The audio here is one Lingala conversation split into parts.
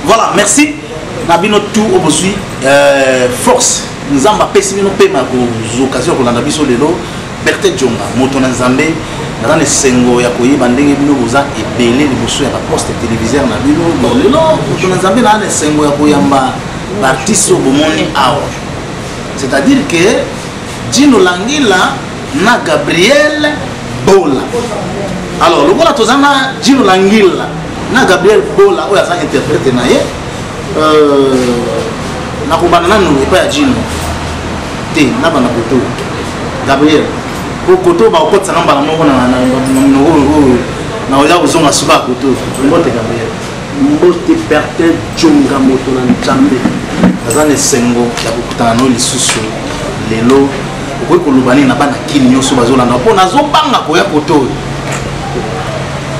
Voilà, merci. Nabino tout aujourd'hui force. Nous avons pessimé nos paiements aux occasions pour la biso lelo. Berthe Djonga, Motona Nzambe, dans les sengo ya koyi bandenge bino boza ebele liboso ya poste téléviseur na bino. Lelo Motona Nzambe na les sengo ya koyamba artiste au bomoni awa. C'est-à-dire que Dino Langila na Gabriel Bola. Alors, le voilà tozana Dino Langila na Gabriel Bola oya sa interprète na ye. Na kobana nanu epa ya Dino. Te na bana koto. Gabriel koto ba okotsa ngamba na moko na oya kozonga suba koto. Mbote Gabriel. Mbote Berthe Djonga Motona Nzambe. Azane sengo ya kokutana no lisusu lelo okoki kolobani na bana kini nyonso bazolanda mpo nazobanga koya koto.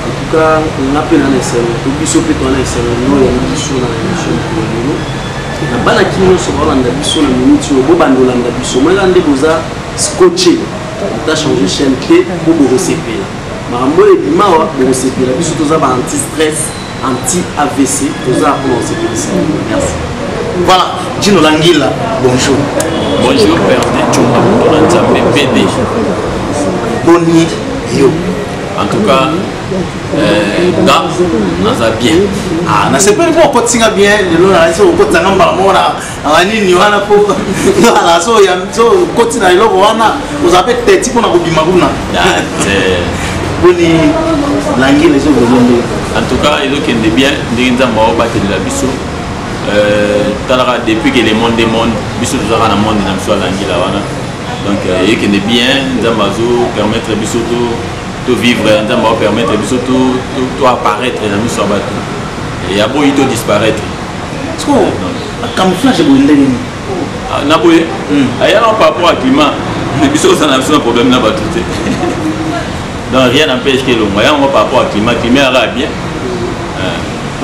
En tout cas, on a appelé dans les salons. Tout biso peut on a les salons. Nous y a des biso dans l'émission pour nous. Na bana kino so ba landa biso na minute yo bo bando landa biso. Moi lande boza scotché. On t'a changé chaîne T pour bo recepela. Marambo e bimawa bo recepela biso toza ba anti stress, anti AVC, toza pour recepela. Merci. Voilà, Dino Langila, bonjour. Bonjour, Berthe Djonga Motona Nzambe PD. Boni yo. En tout cas, gars, on a bien. Ah, na c'est pas pour continuer bien, le là c'est au côté ngamba mona, ani ni wana po. Ala so ya so côté na loko wana, vous avez tête pour na kobima kuna. C'est Boni Langila les autres. en tout cas, il est bien, ndinza mwa battre de la biso. Depuis que le monde des mondes, biso nous avons un monde dans le Langila wana. Donc il est bien, ndamazo permettre biso de vivre, ndamazo permettre biso de apparaître dans le sabat. Et il y a beau il disparaître. Est-ce que le camouflage est bon ndeni? Na boye. Aya par rapport au climat, biso ça n'a pas problème na batute. Donc rien n'empêche que le moyen par rapport au climat, climat ira bien.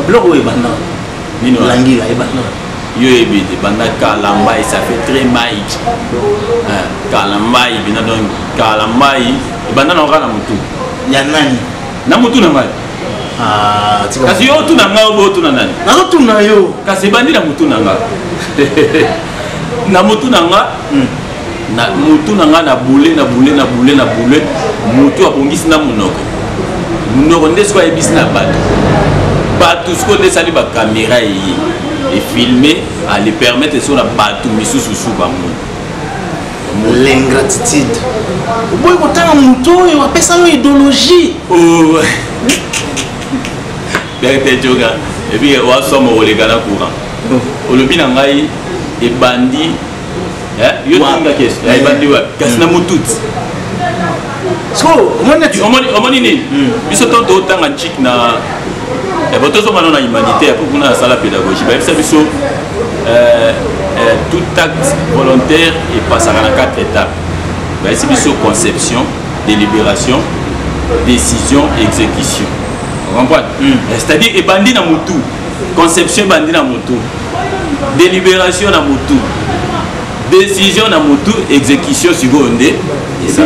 Bloc ou banda? Nino Langila et banda. Yo ebite banda Kalambai ça fait très maï. Kalambai bina donc Kalambai banda na ngana mutu. Ya nani? Na mutu na ngai. Ah, tika. Kasi yo tu na ngao bo tu na nani? Na tu na yo. Kasi bandi na mutu na nga. Na mutu na nga. Na mutu na nga na boule mutu abongisi na munoko. Munoko ndesko ebisi na bato. Bato sko ndesali ba caméra et filmer à les permettre sur la bateau misusu sous bango. L'ingratitude. Vous pouvez compter un mouton et on appelle ça une idéologie. Oh. Berthe Djonga. Et puis on somme au légana courant. Au lobby nangai et bandi. Yo tinga kes. Et bandi wa. Kasna mutut. So, omoni ni. Biso tonto tanga chic na. Et votre zone na humanité pour qu'on a la pédagogie. Bah ça biso tout acte volontaire et passe à 4 étapes. Bah c'est biso conception, délibération, décision, exécution. Vous comprenez? C'est-à-dire et bandi na mutu, conception bandi na mutu, délibération na mutu, décision na mutu, exécution seconde et ça.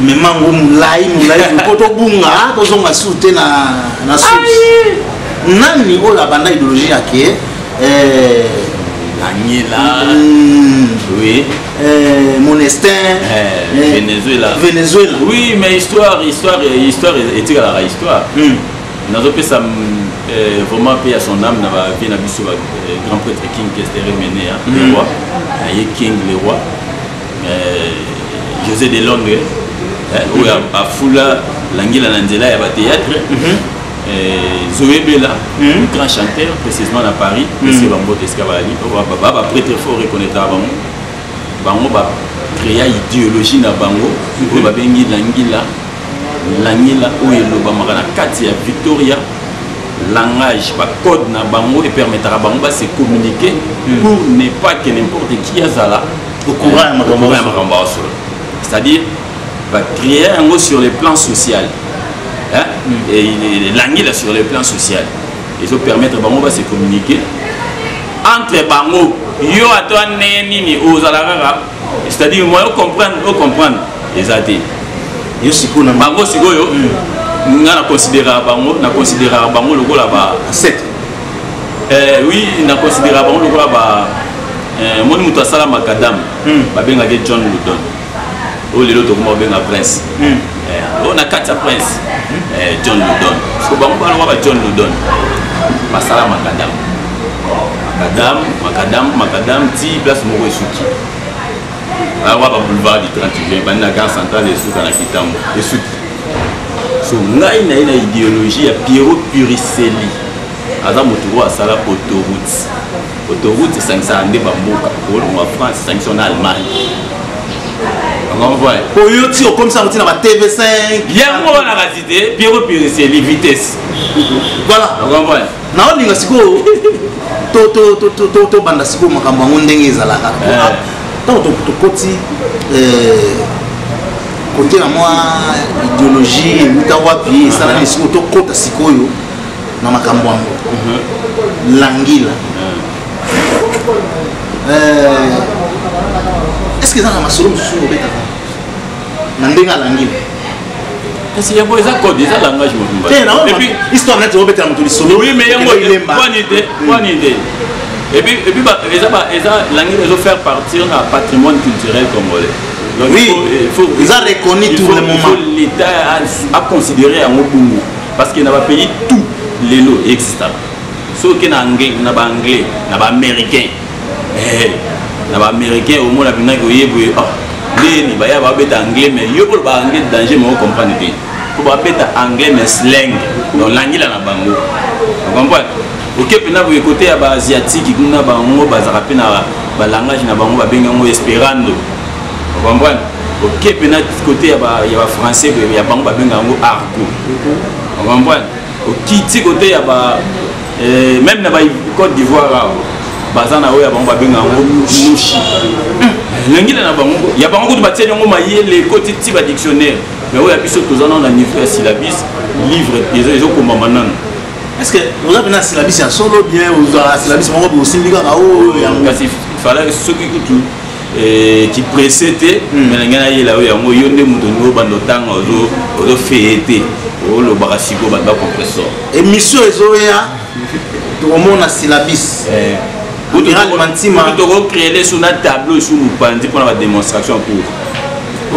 Mais mango mulai koto bunga to zonga soute na suite. Nani o la banda idéologie yake Langila. Oui. Monestin. Venezuela. Oui, mais histoire est la histoire. Nous avons vraiment payé à son âme dans la vie de grand prêtre King Kestéré Méné, le roi. King le roi. José de Londres. Où il y a Fula, Langila Nandela, il y a un théâtre. Zoé Bella, un grand chanteur, précisément à Paris, c'est Bambo Tescavali. Baba prêtre fort reconnaître à Bango. Bango va créer une idéologie na Bango. Il va bengi Langila, où il va na Katia Victoria. Langage, code na Bango et permettra à Bango de se communiquer pour ne pas que n'importe qui a ça au courant c'est-à-dire va créer un mot sur le plan social. Et Langila sur le plan social. Ils vont permettre à Bango de se communiquer entre Bango, yo à toi nini aux alarara. C'est-à-dire moi comprendre les athées. Yo siko na Bango siko yo. Na considérer Bango le gola ba 7. Oui, on a considéré avant le quoi mon mutu asala makadam babengaki John Ludon oyo lelo tokoma babenga Prince oyo na kati ya Prince John Ludon so bango balongwa ba John Ludon basala makadam ti place moko esuki awa ba boulevard du 30 juin bani na gare centrale esuka na Kitambo esuki so ngai na ye na idéologie ya Piero Puricelli aza motu oyo asala autoroute esangisa nde bamboka kolongwa France esangisa na Allemagne oyo ti okomisa kotina ba TV5 yango wana kasi te Piero Puricelli vitesse voilà naolinga sikoyo tobanda sikoyo makambo yango ndenge ezalaka ntango tokoti kote na mwa idéologie euta wapi esalani sikoyo tokota sikoyo na makambo yango langila est-ce que eza na masolo mosusu obetaka na ndenge alangila kasi yango eza code eza langage mobimba histoire neti obetela moto lisolo oui mais yango wani te et puis eza langila ezofaire partir na patrimoine culturel congolais. Donc, oui, ils ont reconnu tout le moment. L'État a considéré un Obungu parce qu'il n'a pas payé tout les lots existants. Sauf qu'il y a anglais, il y a anglais, il y a américain. Il y a américain au moins la pina que il y a anglais mais il y a anglais danger mais on comprend pas. Il y a anglais mais slang. Donc l'anglais là bango. Vous comprenez? OK, puis là vous écoutez à asiatique, il y a bango bazarapi na ba langage na bango ba bengango esperanto. Vous comprenez? Ok, puis côté il y a français, il y a bango babengango argot. Vous comprenez? Au côté il y a même na Côte d'Ivoire bazana oya bango babengango nushi. L'angila na bango, il y a bango de batia yango maye les côté type dictionnaire. Mais oya biso tozana na niveau syllabus livre les okoma manana. Est-ce que vous avez un syllabus en solo bien ou un syllabus moko aussi liga o il fallait ce qui précédait mais ngana yela oya ngo yonde muto ngo bandotanga ozo fêter o lo barasiko banda compresseur émission ezoya to mona syllabus tu dois créer sur un tableau sur nous pour la démonstration pour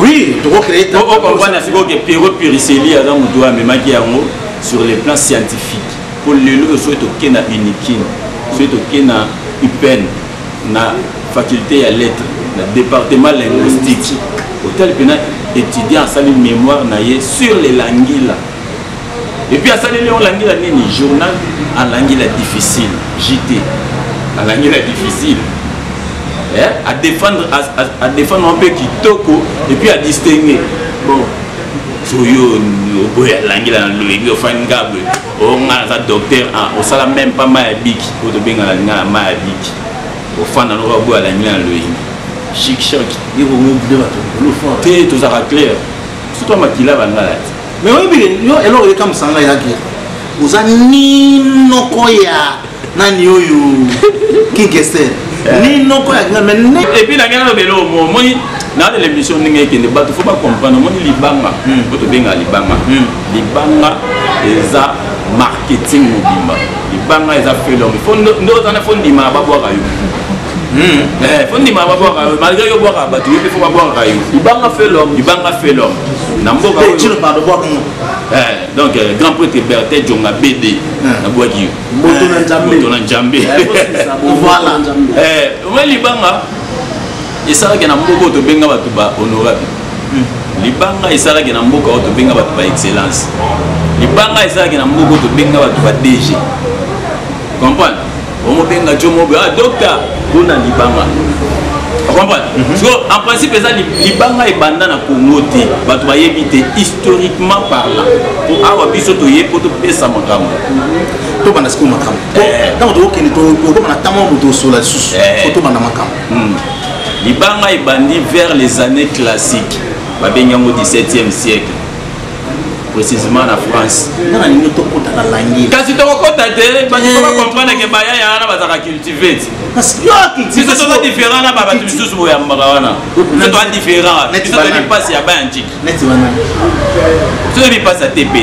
oui tu dois créer on voit que Piero Puricelli a sur les plans scientifiques pour le lieu soit au na unikin soit au na UPEN na faculté à lettres na département linguistique hôtel pena étudier en salle mémoire na sur les langues là et puis à salle les langues là ni journal en langue là difficile JT en langue là difficile à défendre un peu kitoko et puis à distinguer bon soyo boya langue là le fanga on a docteur au sala même pas ma biki au de benga la nga ma biki au fan na robo la langue là le chic chic il faut me dire le fond té tout ça clair surtout makila bangala mais oui bien yo elo le comme ça là yaki uzani nokoya nani oyo kingester ni nokoya mais et puis la ngana belo mo moi na l'émission ninga qui ne bat faut pas comprendre moi libanga to benga libanga libanga eza marketing mobimba libanga eza fait l'homme faut ndo tana faut ndima babwa kayo faut ndima babwa kayo malgré yo boire batu il faut babwa kayo libanga fait l'homme na mboka tu ne parles pas comment donc grand prêtre Berthet Djonga BD na boaki moto na Njambe voilà ouais libanga esalaki na mboka oyo tobenga bato ba honorable libanga esalaki na mboka oyo tobenga bato ba excellence libanga esalaki na mboka oyo tobenga bato ba DG comprendre omobenga jomobe docteur mpona libanga comprendre so en principe eza libanga ebanda na Congo te bato bayebi te historiquement parlant po awa biso toye po topesa makambo tobanda sikoyo makambo ntango tokokende tokoma na ntango moto osola lisusu po tobanda makambo libanga ebandi vers les années classiques babengi yango 17e siècle précisément en France. Kasi to kokota te ba comprendre que baya ya na bazaka cultiver. Parce que si c'est tout différent là ba tu sous boya mbarawana. C'est tout différent. Tu dois pas si ya ba antique. Net wana. Tu dois pas ça TP.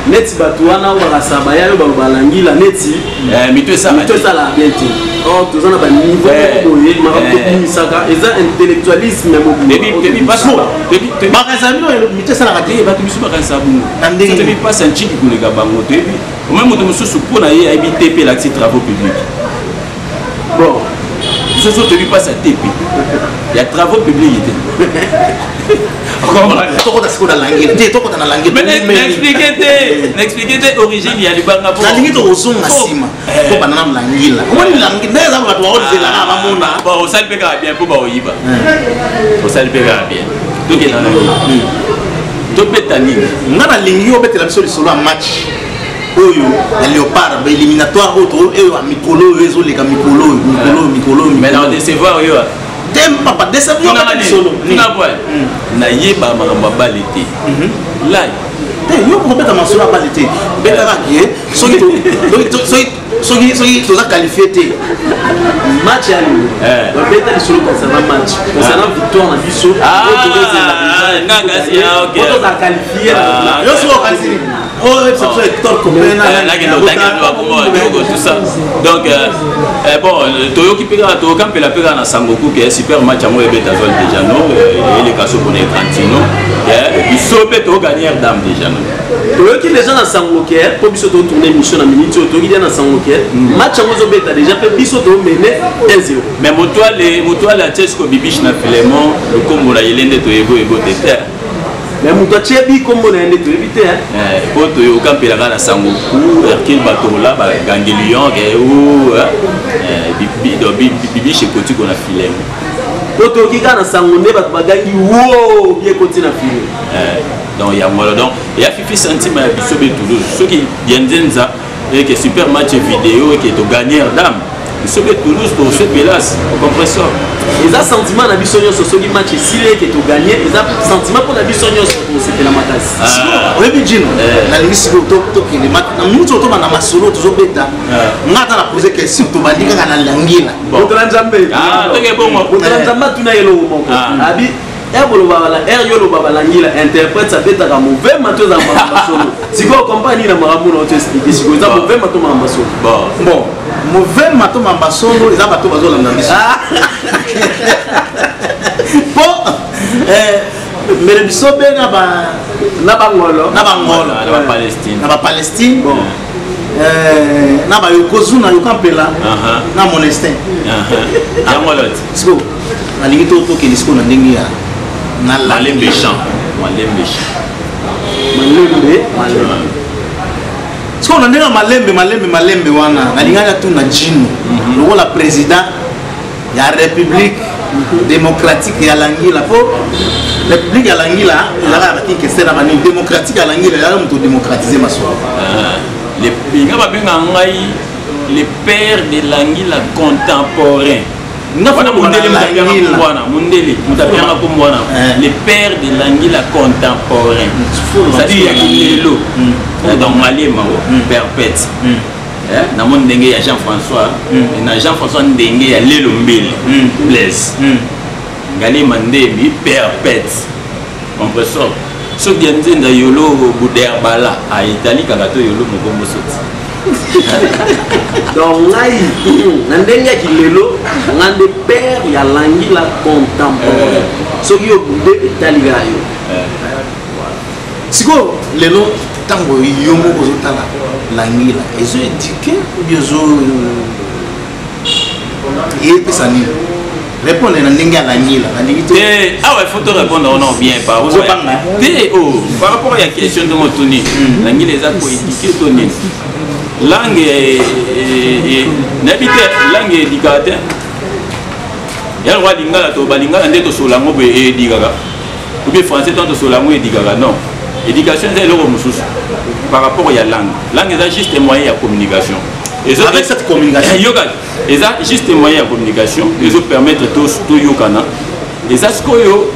Net batuana ba kasaba ya ba balangila neti. Mito ça la bien. Oh, tous on a pas niveau boye ma saka eza intellectualisme même pas ça. Bakazami mito ça la raté ba tu musu bakansa bungu. Tu ne pas sentir que les gars bango te bi. Au même moment musu pour na ye TP la travaux publics. Bon, ce sont te pas ça TP. Il y a travaux publics. N'expliquez origine il y a du banga pour bon ça le pega bien pour baoyiba ça le pega bien tout est dans la vie tout pétani ngana lingi obetela biso lisolo ya match oyo ya léopard ba éliminatoire auto et ya mikolo réseau les mikolo mais dans décevoir yo dem papa décevoir na solo na boy na yeba makambo balete là yo ko beta masolo balete beta ka ki soki toza qualifié te match ya lelo beta lisolo concernant match concernant victoire na biso nganga si OK on a qualifié yo so kasi oh c'est Hector Copena tout ça donc bon toyo ki pega to kampela pega na sangoku que super match amoy beta zone déjà non et les casso pour les Trentino et biso pe to gagner dame déjà non toyo ki les gens na sangoku pour biso to tourner mission na minute to ki na sangoku match amozo beta déjà pe biso to mener 1-0 mais motoile la Chesco bibish na Filemon le Congo la yelende to ego tete mais muto chebi kombo na ende to éviter po to yo kampela kana sangoku erkin batola ba gangelion ke ou bibi chez Koti qu'on a filé to ki kana sangonde ba bagangi wo bien Koti na filé donc ya ngolo donc ya fifi sentiment ya biso be Toulouse ceux qui yenzenza et que super match vidéo et que to gagner dame biso be Toulouse pour ce pélas au compresseur ils a sentiment na biso nyonso soki match esile ke to gagner ils a sentiment pour na biso nyonso c'était la makasi oui Jino na lingisi to ki le match na mutu to na masolo to beta ngata na poser question to bandika na langila to la njambe teke bongo to la njamba tuna yelo moko abi ebolo bala yolo babalangila interprète ça beta ka mauvais mato za masolo siko compagnie na maramu na to expliquer siko za mauvais mato masolo bon mauvais mato masolo eza bato bazolanda biso po mais biso be na bangolo na Palestine bon na ba yokozuna yokampela na monastin ya molot siko na lingi to ke disco na ndenge ya na malembe siko na ndenge malembe wana na linga ya tu na Jino lokola président ya république démocratique ya Langila po république ya Langila la ba ki c'est la mani démocratique ya Langila ya muto démocratiser maso les binga ba benga ngai les pères de Langila contemporains les pères de Langila contemporains c'est-à-dire Lelo donc Malema perpète na mon ndenge ya Jean-François na Jean-François ndenge ya Lelo Mbele Blaise ngali mandemi perpète compresseur so bien nzenda yolo buder bala a Italie kakato yolo mokombo soti donc ngai na ndenge ya kilelo ngande père ya Langila contemporain soki yo bude Italie gayo siko lelo tango yomo kozotala Langila ezo éduqué biozo yepesani répondre na ndenge ya Langila na ndenge te ouais faut te répondre non bien pas par rapport à la question de Motoni Langila eza ko éduquer toni langue n'habite langue éducateur ya roi lingala to balingala ndeto solango be éducaga ou bien français tant solango éducaga non éducation c'est le mususu par rapport à la langue est juste un moyen de communication et avec cette communication yoga et ça juste un moyen de communication et ça permettre tout yokana et ça ce que yo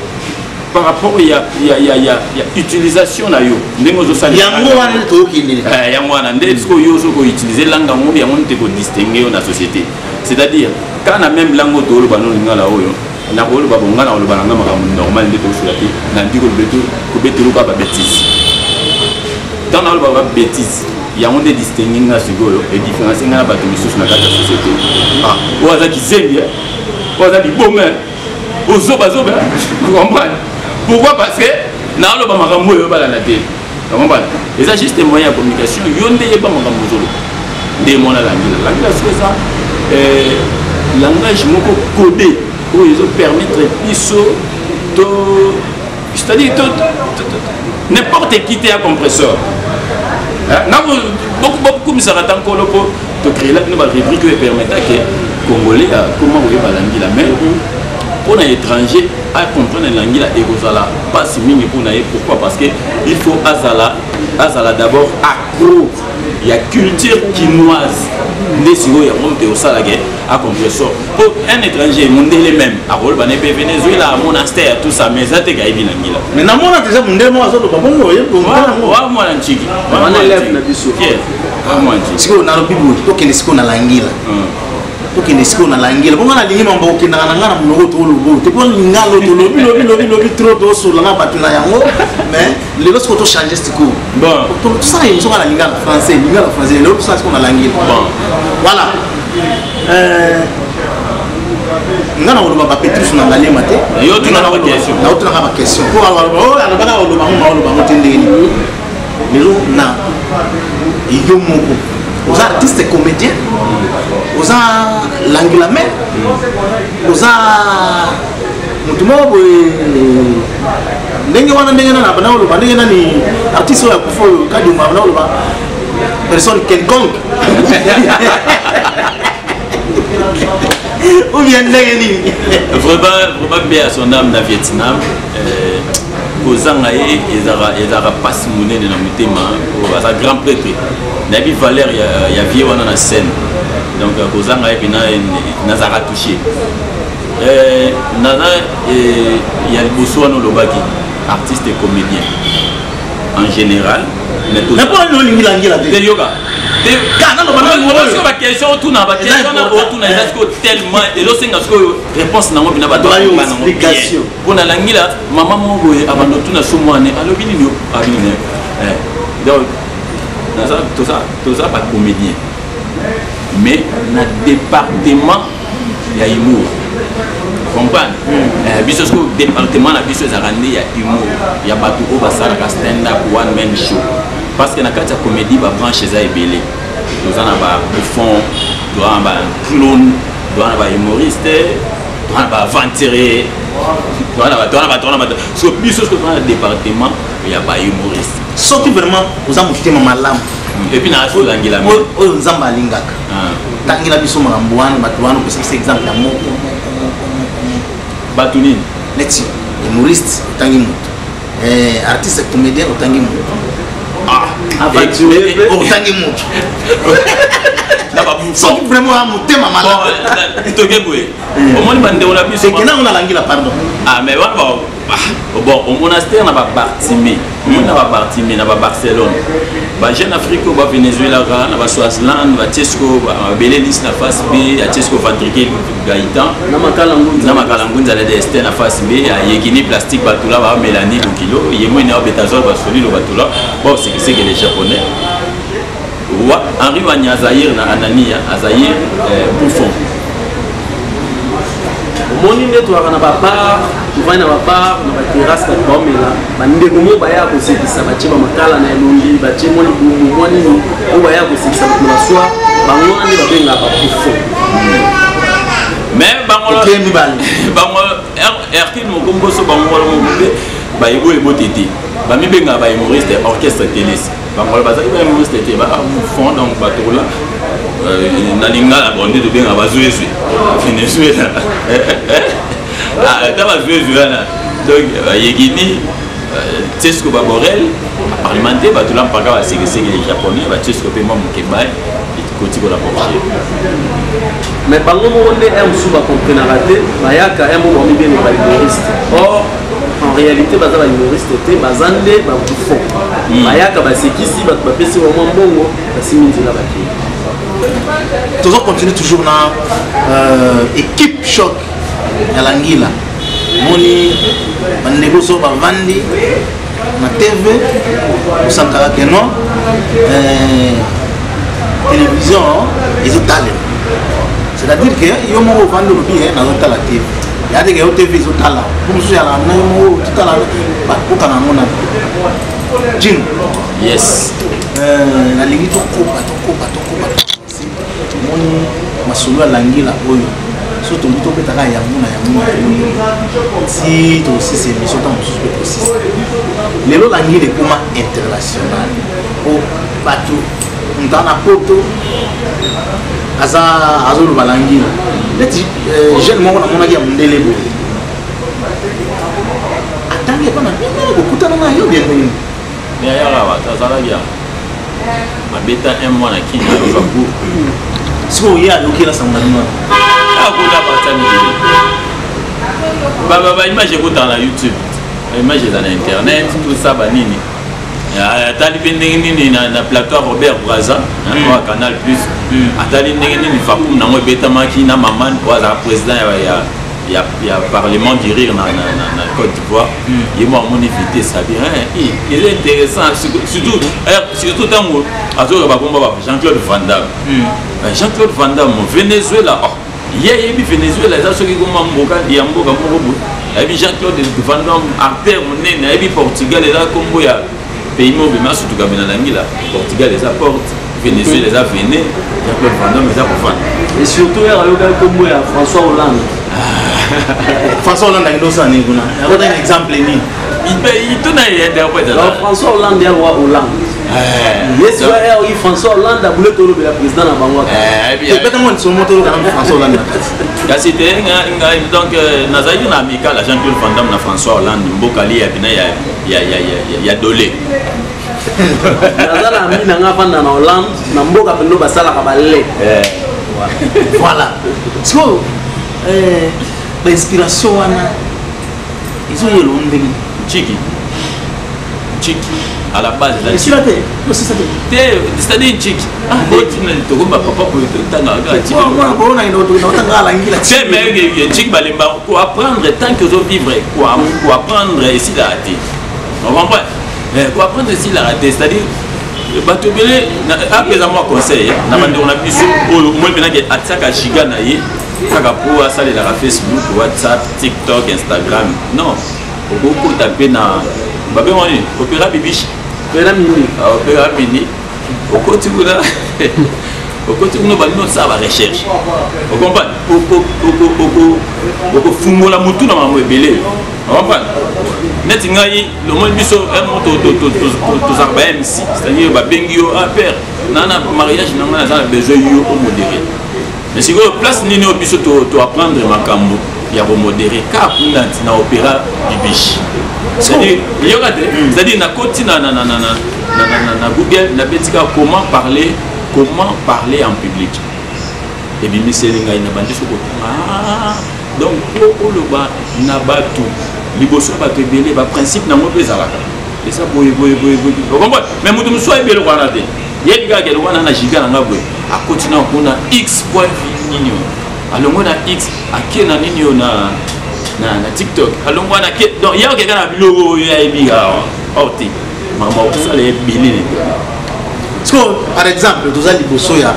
par rapport il y a utilisation na yo ndenge zo sali yango wana to kini yango wana ndenge ko yo so ko utiliser langue ngo yango te ko distinguer na société c'est-à-dire quand na même langue to lo bano ngala oyo na ko lo babonga na lo bananga makambo normal ndeko so lati na ndiko beto ko beto ba bêtise dans na lo ba bêtise yango de distinguer na sigoyo et différencier na bato misusu na kata société oza kizengi oza libome ozoba zoba comprendre pourquoi parce que na lo ba makambo yo bala na te comprendre et ça juste un moyen de communication yo ndeye ba makambo zolo de mona langila c'est ça langage moko codé où ils ont permettre biso to c'est-à-dire n'importe qui te a compresseur na beaucoup comme ça attend ko lopo to créer la nouvelle rubrique qui permettra que congolais comment vous ba langila mais pour les étrangers à comprendre la langue et gozala pas si mini pour naïe pourquoi parce que il faut azala d'abord accro il y a culture quinoise des sigo ya monte au salagé à compresseur pour un étranger mondial même à rôle bané Venezuela monastère tout ça mais ça te gaibi langue mais na mona déjà mondial moi ça pas bon wa moi nchiki on élève na biso moi nchiki sigo na bibu to kene sigo na langila qui n'est pas dans l'anglais. Bon, on a dit que on a un mnogo to lobo. Tu peux l'ingalo to lobi trop to sur la batuna yango. Mais les autres photos changent ce coup. Bon. Tout ça ils sont à l'ingalo français, les autres ça c'est qu'on a l'anglais. Bon. Voilà. Ngana on va pas pétrir sur l'anglais maté. Yo tu n'as pas question. Na autre na pas question. Pour avoir oh na bana on va tendeli. Mais là na iyo moko. Aux artistes comédiens, aux l'anglamais, aux mutumo ndenge wana ndenge na bana olo ndenge nani artiste ya kufo kadi mabana olo personne quelconque ou bien ndenge ni vraiment bien à son âme na Vietnam kozanga ye ezara passe monene na mutema o asa grand prêtre nabi Valère ya vie wana na scène donc kozanga ye pina nazara touché nana ya liboso wana lobaki artiste et comédien en général mais tout mais pas le lingila de yoga kana no bana ngolo ba question tout na ba question na tout na est-ce tellement et lo senga ce réponse na ngobina ba doa ba na explication pona langila mama mongo e abando tout na somwane alobi nini abine donc tout ça pas comédien mais na département ya humour comprendre biso ce département na biso ezarandi ya humour ya batu o basala ka stand up one man show parce que na kati ya comédie ba branche za ebele nous en ba fond doit ba clown doit ba humoriste doit ba aventurier doit ba so biso ce dans le département ya ba humoriste sorti vraiment aux amutema malamu et puis na so langila o nzamba lingaka tangila biso makambo wana batu wana c'est exemple ya moko batu nini neti humoriste tangi mutu artiste comédien tangi mutu aventurier tangi mutu so vraiment mutema malamu tokeboye omoni bande on a biso c'est que na on a langila pardon mais wana bon au monastère na ba Bartimée on a ba Bartimée na ba Barcelone ba Jeune Afrique ba Venezuela na ba Swaziland ba Tesco ba Belelis na face B ya Tesco Patrick Gaïtan na makalangunza la DST na face B ya Yekini plastique batula ba Mélanie au kilo yemo na betazol ba solilo batula bon c'est que les japonais Henri Wanyazahir na Anania Azahir Bouffon moni nde toaka na babar tovai na babar na baterrasse bato baomela bandeko mo baya kosekisa batie bamakala na elongi batie mo libumbu mwa nini o baya kosekisa bato na baswa bango wana nde babengaka bapufo mais bango Hercule Mokomboso bango mpe bayebo ebotete bamibengaka bahumoriste orchestre tennis bango bazali bahumoriste te bafond donc batola na lingala bonde de benga bazuezwe Venezuela ta bazuezwe wana donc Yekini Tesco Baborel parlementaire batola mpaka basekeseke les japonais batesco mpe mwa mokebai koti kola portier mais bango moko nde mosusu bakomprenaka te bayaka mo bamibene bahumoriste or en réalité baza ba humoriste te baza nde ba bouffon bayaka basekisi bato bapesi vraiment mbongo basimi nzela bakei toujours continue toujours na équipe choc ya Langila moni bandeko so bavandi na TV osakaka ke non télévision ezotala c'est-à-dire que yo moko ovandi olobi nazotala TV yadeke yo TV ezotala po mosusu yala na yo moko totala bakokana yango na jin yes nalingi tokoba moni masolo ya Langila oyo so tongi tobetaka yango na yango si tosisa émission ntango mosusu mpe tosisa lelo Langila ekoma international po bato nta na poto azoloba Langila neti jeune moko namonaki ya mondele boye atangi epana kokutana na yo bienvenu mais ayaka bato azalaki ya abeta un mois na kini alova cour siko ye alokela sango na bino akuna batamidele baimage ekotaka na YouTube baimage eza na internet tout ça banini atali mpe ndenge nini na plateau Robert Braza wa Canal Plus atali ndenge nini fakum nango ebetamaki na mamani po azala président ya parlement du rire na Côte d'Ivoire ye mo amoni vite sabi eza intéressant surtout ntango azoyoka bakomba ba Jean-Claude Van Damme Jean-Claude Van Damme Venezuela ye yebi Venezuela eza soki koma mboka ya mboka moko boye ayebi Jean-Claude Van Damme artère monene ayebi Portugal eza kombo ya pays mobima surtout kamena Langila Portugal eza porte Venezuela eza vene Jean-Claude Van Damme eza kofana et surtout ayoka kombo ya François Hollande François Hollande akidosani kuna yakota un exemple ni itona interprète François Hollande ya roi Hollande yes ouais François Hollande a voulu tolo le président na bango peut-être moi sur moto na François Hollande ya c'était donc nazali na amical Jean-Claude Van Damme na François Hollande mbokali ya bina ya dolé nazala ami na ngapanda na Hollande na mboka pendo basala ka balé voilà so l'inspiration wana ils ont yelo ndenge chiki à la base la chiki c'est-à-dire chiki tokomba papa pour tanga chiki balemba pour apprendre tant que vous vivre pour apprendre ici la raté on comprend pour apprendre ici la raté c'est-à-dire bato belé apesa moi conseil na bande on a biso oyo moi pena ke atsaka giga na ye kaka po asalela ka Facebook WhatsApp TikTok Instagram non beaucoup taper na babe moni opéra bibiche opéra mini au côté là au côté nous va nous ça va recherche on comprend au fungola mutu na mambo ebele on comprend neti ngai le monde biso un moto to zarba MC c'est-à-dire ba bengio a père nana mariage na nga za besoin yo au modéré mais si vous place nini au biso to apprendre makambo ya bo modéré ka kunda na opéra bibiche c'est-à-dire c'est-à-dire na koti na Google na betika comment parler en public et bien c'est ngai na bandi soko donc pour le bas na batu liboso bato ebele ba principe na mo bezalaka et ça boye vous comprenez mais mutu muso ebele kwana te yeli ga kele kwana na giga na ngabwe a continue kuna x point nini alongo na x akena nini na TikTok alongo na ke donc ya ke kana biloko ya ebiga oti mama osala ebele so par exemple tous ali liboso ya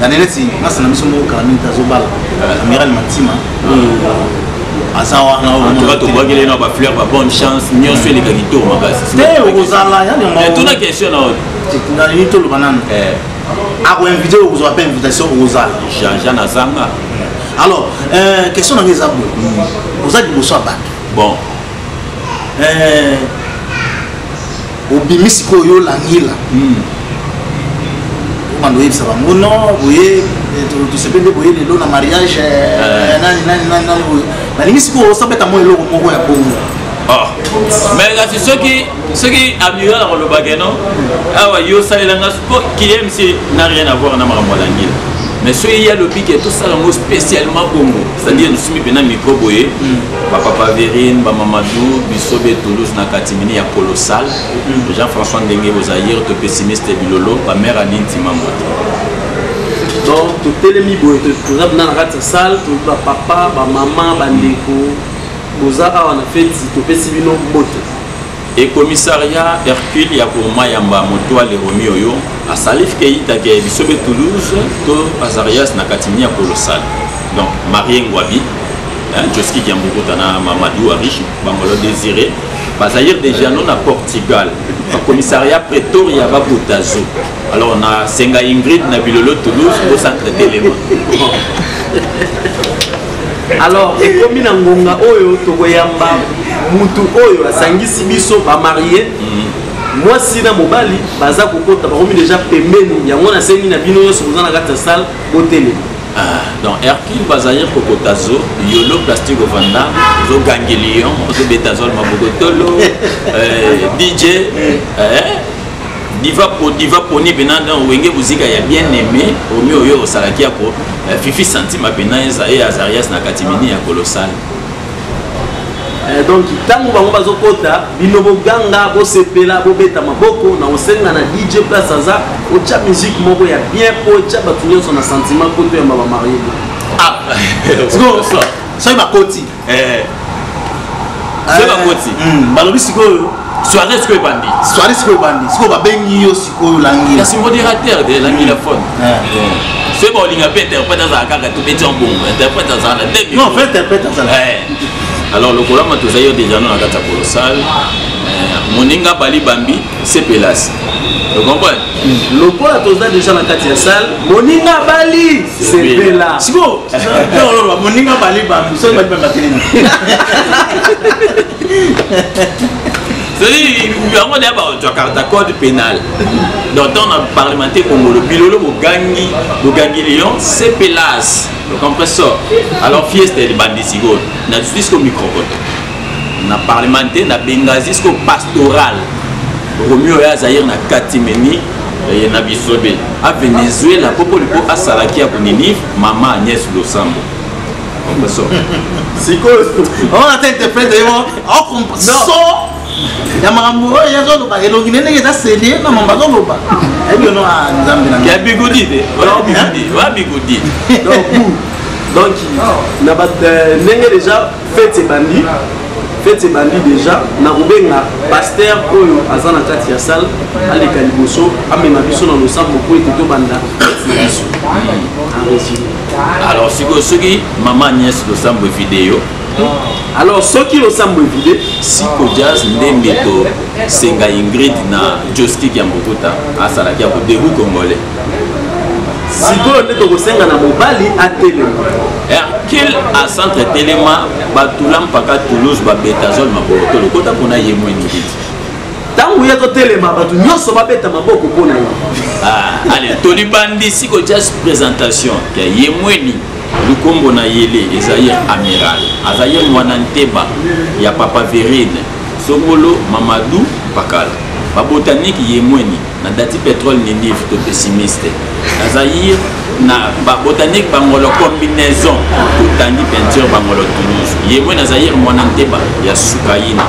neneti ngasa na miso mo kanami tazobala amiral Matima asawa na on va te na ba fleur ba bonne chance nyonso eleka kitoko makasi te ozala ya mais tuna question na ni to lo banana a ko inviter vous appelle invitation ozala Jean Azanga alors question na ngeza bo ozali liboso ya bato bon obimisi ko yo Langila mando yebisa bango non boye tosepende boye lelo na mariage nani nalingi sikoyo osabeta mo eloko moko ya bongo mais kasi soki amiral olobake non awa yo osalelanga po KMC n'a rien à voir na makambo ya Langila mais ce il y a le pic et tout ça spécialement Congo, c'est-à-dire nous sommes maintenant microboé papa Verine ba Mamadou bisobe Toulouse na katimini ya colossal Jean-François Ndenge Bozaïr to pessimiste bilolo ba mère Aninti Mambo donc to telemi boye to za na kati salle to ba papa ba maman ba ndeko bozaka wana feti to pesibino mbote. Et commissariat Hercule ya pour Mayamba moto ale Romeo yo a Salif Keita ke bisobe Toulouse to Azarias na katimini ya colossal donc Marie Ngwabi Joski Kiamboko na Mamadou Arish Bangolo Désiré Bazaïr déjà non à Portugal commissariat Pretoria Babotazo alors on a Senga Ingrid na Bilolo Toulouse au centre d'éléments alors ekomi na ngonga oyo tokoyamba mutu oyo asangisi biso ba marié mwasi na mobali baza kokota bakomi déjà pembeni yango na sengi na bino nyonso boza na kati ya salle botele. Donc Hercule Bazaïr Kokotazo Yolo Plastique Vanda Zo Gangelion Zo Betazol Mabogotolo DJ Diva Poni Benanda Wenge Buzika ya bien aimé Romeo Yo Salakia ko Fifi Santima Benaiza et Azarias na katimini ya colossal. Donc tango bango bazokota bino boganga bo sepela bo beta maboko na osenga na DJ place aza ocha musique moko ya bien po cha batunyo son sentiment koto ya mama marié. Ah ça va koti ça va koti balobi sikoyo soirée sikoyo bandi sikoyo babengi yo sikoyo langi la modérateur de langi la phone c'est bon linga pe interprète za kaka to beti en bon interprète za na demi non fait interprète za alors le colonne tout ça déjà dans la carte colossale moninga bali bambi c'est pelas tu comprends le colonne tout ça déjà dans la carte salle moninga bali c'est pelas siko non moninga bali bambi c'est bali bambi c'est on a pas carte code pénal donc on a parlementé comme le bilolo bogangi lion c'est pelas le compresseur alors fiesta de bandisigo na justice comme microphone na parlementé na bengazi ko pastoral Romeo ya Zaïr na katimeni na bisobe a Venezuela popolo a salaki a Bonini mama Agnès Losambo compresseur siko on a interprété on comprend ya makambo ya zo loba elongi nene ke taseli na mamba zo loba ebi no a nzambe na ya bigodi de wa bigodi donc na ba nenge déjà fête bandi déjà na ubenga pasteur oyo azana kati ya salle aleka liboso amema biso na losambo ko ete to banda alors sikosoki mama Agnès Losambo vidéo alors ce qui ressemble vidé Siko Jazz ndenge to Senga Ingrid na Joski Kiambokota asalaki ya debout congolais Siko nde to kosenga na mobali atelema Hercule a centre telema batulam paka Toulouse ba Betazol maboko lokota pona yemwe ngiti tangu ya to telema batu nyonso ba beta maboko pona yo allez toli bandi Siko Jazz présentation ya yemweni Lukombo na yele Ezaïr amiral Azaïr Mwananteba ya papa Verine Songolo Mamadou Pakala ba botanique yemweni na dati pétrole Ninive to pessimiste Azaïr na ba botanique bangolo combinaison to tandi peinture bangolo Toulouse yemweni Azaïr Mwananteba ya Sukaina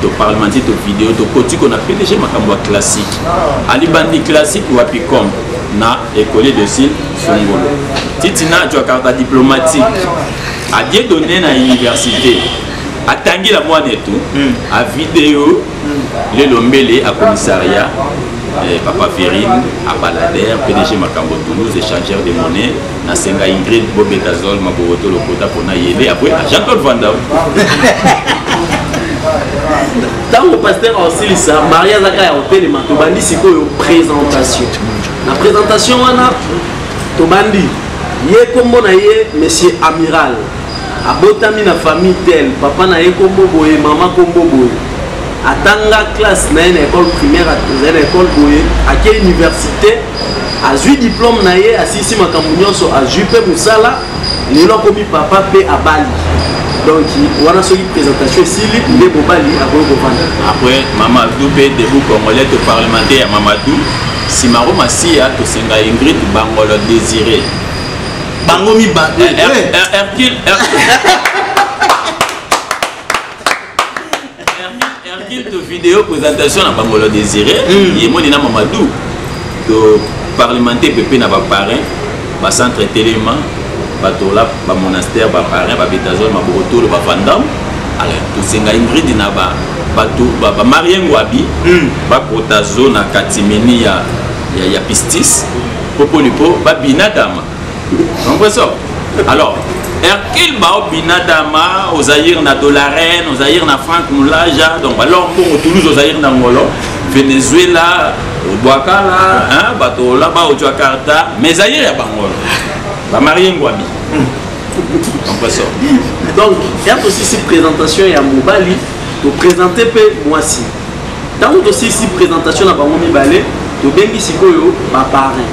to parlementaire to vidéo to kotiko na PDG makambo classique ali bandi classique wa Picom na école de Sine Songolo titina tu as carte diplomatique a bien donné na université a tangi la moine et tout a vidéo le lombele à commissariat papa Ferine à Balader PDG Makambo Toulouse échangeur de monnaie na Senga Ingrid Bobetazol Maboroto Lokota pona yele après à Jean-Claude Van Damme dans le pasteur aussi ça Maria Zaka ya hôtel mato bandi siko présentation la présentation wana to bandi ye kombo na ye monsieur amiral abotami na famille tel papa na ye kombo boye mama kombo boye atanga classe na école primaire à école boye à quelle université a eu diplôme na ye asisi makambo nyonso a jupe musala lelo komi papa pe a Bali donc wana soki présentation sili nde bobali akoki kovanda après Mamadou pe debout congolais to parlementaire Mamadou Simaro Masia to Senga Ingrid Bangolo Désiré bango mi ba Hercule de vidéo présentation na bangolo désiré yemoni na Mamadou de parlementaire pépé na ba parrain ba centre téléma ba tola ba monastère ba parrain ba betazol ma boroto ba vandam alors to senga Ingrid na ba bato ba mariengo abi ba kotazo na katimeni ya pistis popolipo ba binadama donc ça alors Hercule ba binadama aux Zaïre na Dolarène aux Zaïre na Franck Moulaja donc alors pour Toulouse aux Zaïre na Ngolo Venezuela Boakala hein bato là ba au Jakarta mais Zaïre ya bangolo ba mariengo abi donc ça donc il y a aussi cette présentation ya Mobali to présenter pe moisi tant aussi ici présentation na bango mibale to bengi sikoyo ba parrain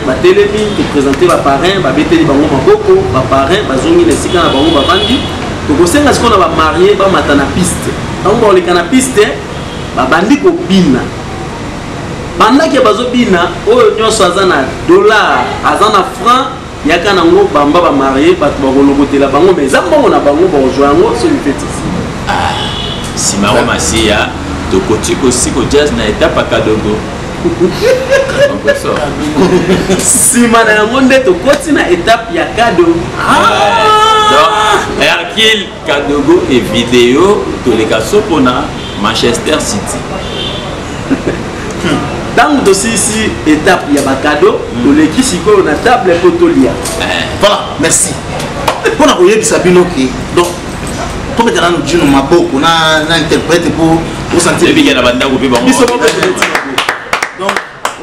ba télémi to présenter ba parrain ba beteli bango maboko ba parrain ba zongi na sika na bango ba bandi to kosenga siko na ba marié ba matana piste tant ba oleka na piste ba bandi ko bina bandaki bazo bina oyo nyonso azana dollar azana franc yaka nango bamba ba marié ba kolokotela bango mais zambo na bango ba rejoindre ce lui fait ici Simaro Masia to kotiko siko jazz na étape kadogo sima na yango nde to koti na étape ya kado donc Hercule Kadogo et vidéo to les kasopona Manchester City dans dossier ici étape ya bakado to leki siko na table potolia voilà merci pour na koyebisa bino ki donc comme dans nous disons maboko na interprète pour sentir bien la bande ko biba donc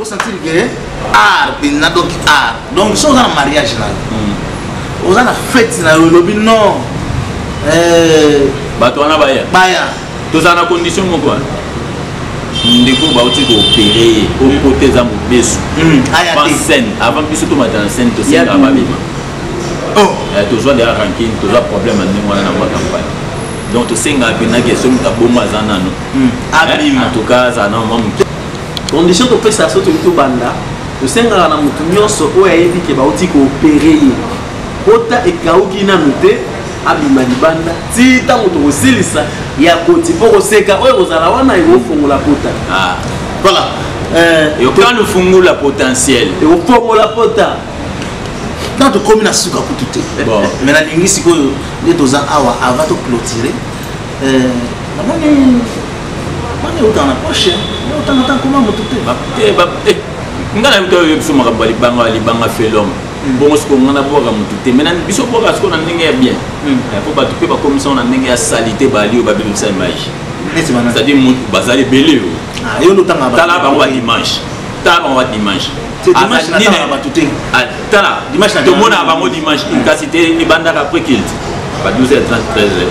au sentir que art bina donc art donc so dans mariage là aux na fête na lobi non bato wana baya to za na condition moko ndeko ba uti ko opérer au côté za mobesu avant scène avant biso to matana scène to c'est ba bima oh to zo de ranking to zo problème en ngwana na ma campagne donc to senga bina ke so muta bomba za nano en tout cas za na mamu condition to pesa so to banda to senga na mutu nyonso o yayebi ke ba uti ko opérer kota ekauki na note abima libanda ti tango to kosilisa ya koti po koseka oyo kozala wana ekofungola pota voilà et quand nous fungula potentiel ekofungola pota dans to komina suka kututé bon mais na lingi sikoyo les deux ans awa avant de clôturer mani autant na poche autant comment mututé ngana mto yo biso makamba libanga felom bon ce qu'on a boka mututé maintenant biso boka ce qu'on a ndenge bien faut ba tupe ba commission na ndenge ya salité ba li o ba bilisa image c'est-à-dire mutu bazali belé yo lutanga ba tala ba dimanche dimanche dimanche na ba tuté tala dimanche to mona ba mo dimanche une capacité ni banda après kilt ba 12h30 13h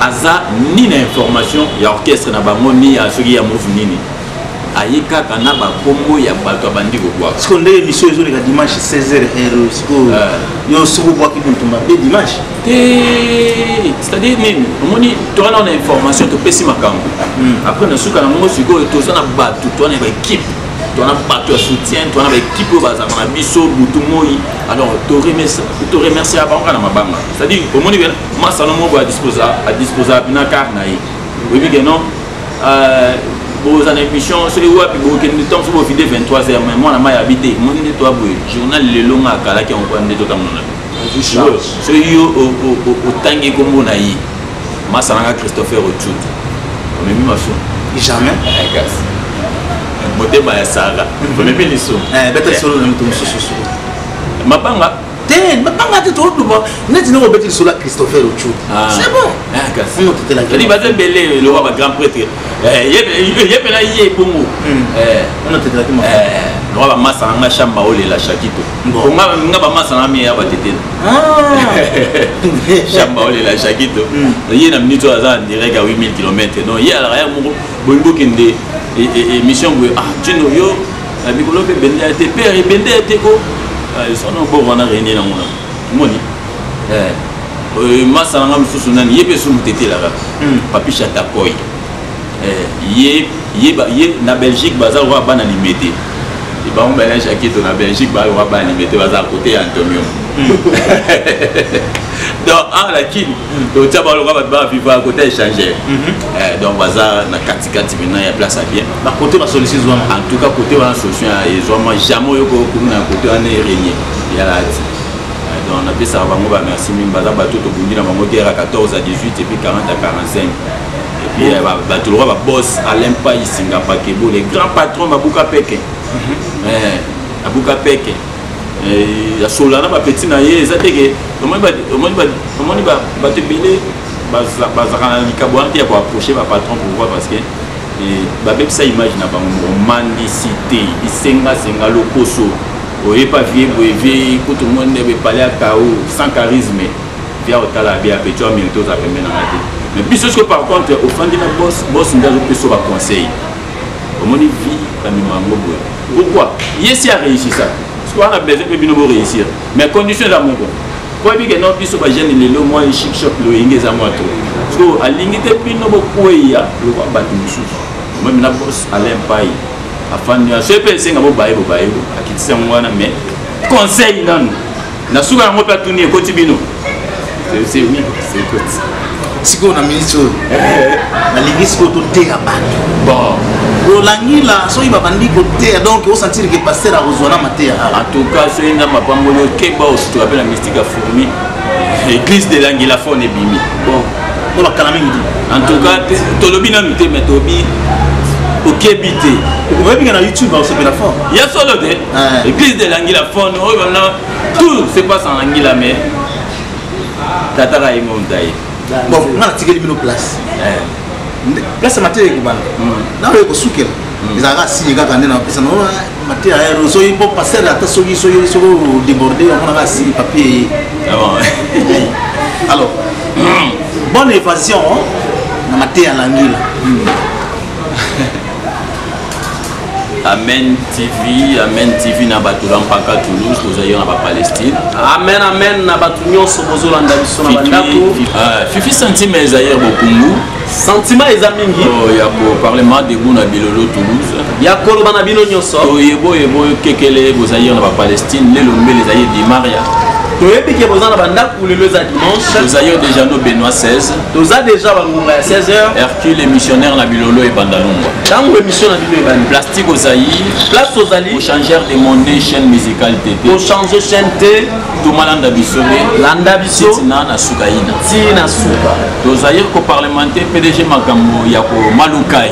aza ni na information ya orchestre na bango ni ya soki ya move nini ayika kana ba kombo ya bato bandi ko kwa parce que ndé émission ezo le dimanche 16h heure siko yo soko kwa ki buntumba be dimanche c'est-à-dire nini omoni to na information to pesi makambo après na suka na mo siko to sana bato to na ba équipe to na bato ya soutien to na ba équipe baza na biso butu moi alors to remercier abanga na mabanga c'est-à-dire omoni bien masa no mo ba disposer bina car na yi oui que non aux émissions sur les web qui nous tombe sur vidéo 23h mais moi na ma habité mon de toi boy journal le long à kala qui on prend de tout comme on a so yo au tangi comme on a yi masanga Christopher Ochut on même ma son jamais gas motema ya Sara on même les sons beta solo na mutu mususu mapanga ten mapanga te to duba net no beta solo Christopher Ochut c'est bon gas on te la il va belé le roi grand prêtre yé na yé bongo on te la qui le roi massa nga chamba ole la chakito nga ba massa na mi ya batete chamba ole la chakito yé na minute aza direct à 8000 km non yé ala ya mo bongo kende émission tino yo bikolo pe bende te père bende te ko son no bo wana réuni na mona moni massa nga mususu nani yé pe su mutete la papi chata koy yé na Belgique bazar wa bana limité et on mélange qui est en Belgique, bah on va limiter à côté Antonio. Donc en la qui donc ça va le va vivre à côté échanger. Donc baza na katikati maintenant il y a place à bien. Ba côté ba solution en tout cas côté ba solution et vraiment jamais yoko na côté on est régné. Il y a là. Donc on a fait ça bango ba merci min baza bato to bundi na bango guerre à 14 à 18 et puis 40 à 45. Et puis bato le roi boss Alain Pai Singapore Kebo les grands patrons Babuka Peke. Babuka Peke. Ya solana ba petit na ye za teke omoni ba te bilé bazaka na likabwanti ya ko approcher ba patron pour voir parce que ba beb sa image na ba mendicité isenga senga lokoso oye pas vieux boye ko tout le monde ne parler à kao sans charisme via otala bia petio milito za pembe na ngati mais puisque par contre au fond de la boss ndazo peso ba conseil omoni vie ba mimango boye pourquoi yesi a réussi ça. On a besoin de réussir. Mais conditions d'amour. Pour que nous puissions pas gêner les lots, moi, chic shop, le ingé à moi. Parce que à l'ingé, puis nous beaucoup il y a le roi battu nous. Même la bosse à l'impaille. Afin de se passer un beau bail, à qui c'est moi mais conseil non. Na souga moi pas tourner côté bino. C'est oui, c'est côté. Si on a mis sur la l'église côté terre bon. Rolangila so iba bandi côté donc on sentir que pasteur a rejoindre maté en tout cas c'est une ma pamolo keba aussi tu appelles la mystique à fourmi l'église de l'Angila fone bimi bon on va calmer en tout cas tolobi na mité mais tobi okebité vous voyez bien sur YouTube on se fait la forme il y a solo de l'église de l'Angila fone tout se passe en Angila mais tatara et montagne bon on a tiré une place place maté qui bande na le ko sukela izaka si ga kande na pesa no maté aero so ipo passer ata so déborder on a si papier alors bonne évasion na maté à l'angila Amen TV na batulan paka Toulouse ozayo na ba Palestine. Amen na batunyo sobozolanda biso na bandako. Fifi sentiment ezayer bokungu. Sentiment eza mingi. Oh ya ko parlement de Bouna Bilolo Toulouse. Ya ko bana bino nyoso. To yebo kekele bozayo na ba Palestine lelo mbele zayer di Maria. Toyebi ke bozana bandako lelo za dimanche. Tozayo déjà no Benoît 16. Toza déjà bangunga ya 16h. Hercule les missionnaires na Bilolo et Bandalungwa. Tango émission na Bilolo et plastique ozayi. Place Ozali. Pour changer de monnaie chaîne musicale TT. Pour changer chaîne T. Tout malanda bisole. Landa biso. Tina na sukaina. Tina suka. Tozayi ko parlementaire PDG makambo ya ko Malukai.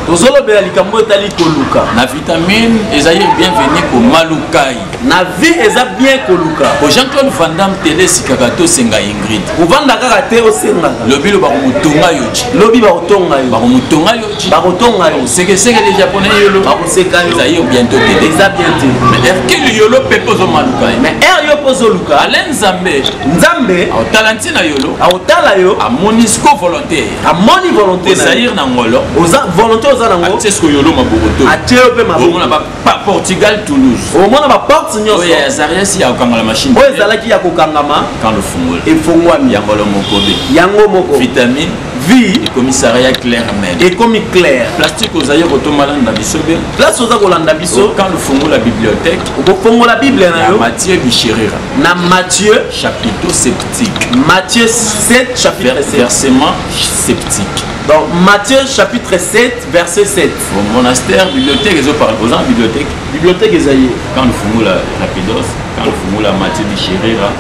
Tozolo be likambo etali koluka. Na vitamine ezayi bienvenue ko Malukai. Na vie eza bien koluka. Ko Jean-Claude Van Damme télé sikaka to senga Ingrid. Uvanda kaka te osenga. Lobilo ba mutonga yoji. Lobi ba otonga yo. Ba mutonga yoji. Ba otonga yo. Seke les japonais yolo. Ba oseka yo. Ezayi bientôt télé. Eza bientôt. Mais Hercule yolo pepo zo Malukai. Mais yo pozo luka. Alain Nzambe. Nzambe. Au talentina yolo. Au tala yo. A monisco volontaire. A moni volontaire. Zahir na ngolo. Oza volontaire oza nango. Atesco yolo mabogoto. Ateo pe mabogoto. Omona ba Portugal Toulouse. Omona ba porte nyoso. Oya Zaria si ya okanga la machine. Oya zalaki ya kokangama. Quand le fungol. Et fungwami yangolo mokobe. Yango moko. Vitamine vie et commissariat clair men. Et comme clair. Plastique aux aïeux automalanda bisobe. Place aux akolanda biso. Quand le fongo la bibliothèque. Au fongo la Bible na yo. Matthieu Bichirira. Na Matthieu chapitre sceptique. Matthieu 7 chapitre 7. Versement sceptique. Donc Matthieu chapitre 7 verset 7. Au monastère, bibliothèque, ils ont parlé aux gens bibliothèque. Bibliothèque Esaïe. Quand le fongo la rapidos. Quand le fongo la Matthieu Bichirira.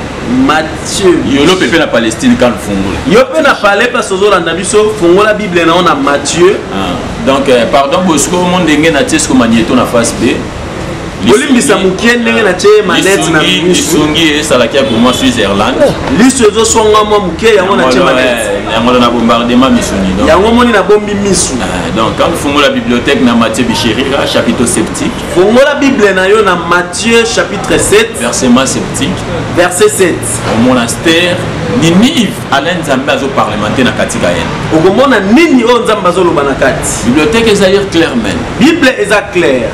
Matthieu. Yolo pepe na Palestine quand le fongo. Yo pe na parler parce que ozolanda biso fongo la Bible na on a Matthieu. Donc pardon Bosco mon ndenge na tiesko magneto na face B. Bolimbisa mukie ndenge na tie manette na biso. Sungi esalakia pour moi Switzerland. Liso ezo songa mo mukie yango na tie manette. Yango na bombardement misuni donc. Yango moni na bombi misu. Donc quand fongo la bibliothèque na Matthieu Bichirira chapitre sceptique. Fongo la Bible na yo na Matthieu chapitre 7 versement sceptique. Verset 7. Au monastère Ninive Alain Nzambe azo parlementer na katika yen. Okomona nini o Nzambe azo loba na kati. Bibliothèque ezali clair men. Bible eza clair.